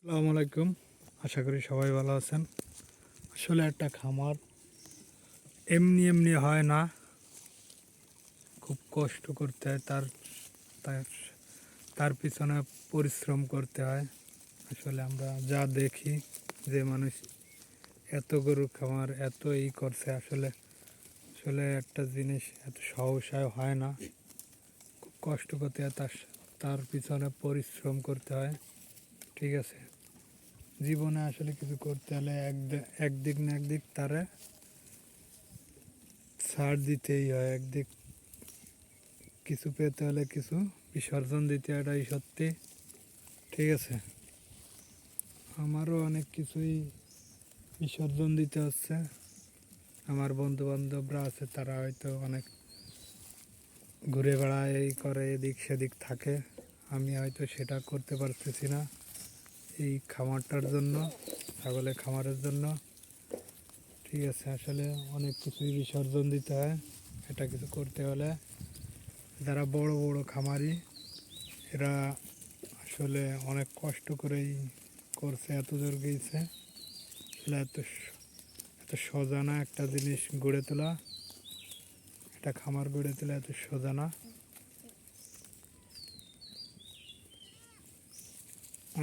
আসসালামু আলাইকুম। আশা করি সবাই ভালো আছেন। আসলে একটা খামার এমনি এমনি হয় না, খুব কষ্ট করতে হয়, তার তার পিছনে পরিশ্রম করতে হয়। আসলে আমরা যা দেখি যে মানুষ এত গরুর খামার এত করছে, আসলে আসলে একটা জিনিস এত সহসায় হয় না, খুব কষ্ট করতে হয়, তার পিছনে পরিশ্রম করতে হয়। ঠিক আছে, জীবনে আসলে কিছু করতে হলে একদিক না একদিক তারে ছাড় দিতেই হয়, একদিক কিছু পেতে হলে কিছু বিসর্জন দিতে হয়, এটাই সত্যি। ঠিক আছে, আমারও অনেক কিছুই বিসর্জন দিতে হচ্ছে। আমার বন্ধু বান্ধবরা আছে, তারা হয়তো অনেক ঘুরে বেড়ায়, এই করে, এদিক সেদিক থাকে। আমি হয়তো সেটা করতে পারতেছি না এই খামারটার জন্য, ছাগলের খামারের জন্য। ঠিক আছে, আসলে অনেক কিছুই বিসর্জন দিতে হয় এটা কিছু করতে হলে। যারা বড় বড় খামারি, এরা আসলে অনেক কষ্ট করেই করছে, এত দূর গিয়েছে। আসলে এত সোজা না একটা জিনিস গড়ে তোলা, একটা খামার গড়ে তোলা এত সোজা না।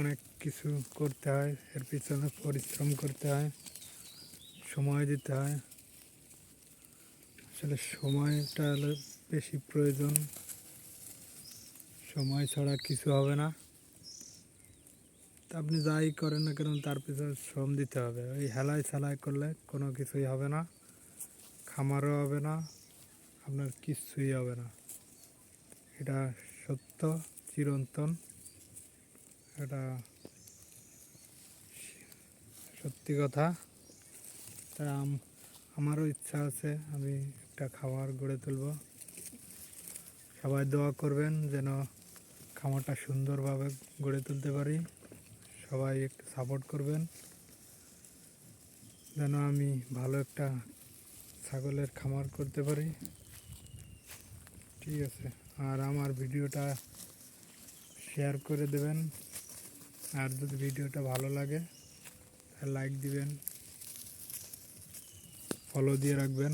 অনেক কিছু করতে হয়, এর পিছনে পরিশ্রম করতে হয়, সময় দিতে হয়। আসলে সময়টা হলো বেশি প্রয়োজন, সময় ছাড়া কিছু হবে না। তা আপনি যাই করেন না কেন, তার পিছনে শ্রম দিতে হবে। ওই হেলায় সেলাই করলে কোনো কিছুই হবে না, খামারও হবে না, আপনার কিচ্ছুই হবে না। এটা সত্য, চিরন্তন, এটা সত্যি কথা। তাই আমারও ইচ্ছা আছে, আমি একটা খামার গড়ে তুলব। সবাই দোয়া করবেন যেন খামারটা সুন্দরভাবে গড়ে তুলতে পারি। সবাই একটু সাপোর্ট করবেন যেন আমি ভালো একটা ছাগলের খামার করতে পারি। ঠিক আছে, আর আমার ভিডিওটা শেয়ার করে দেবেন। আর যদি ভিডিওটা ভালো লাগে লাইক দিবেন, ফলো দিয়ে রাখবেন।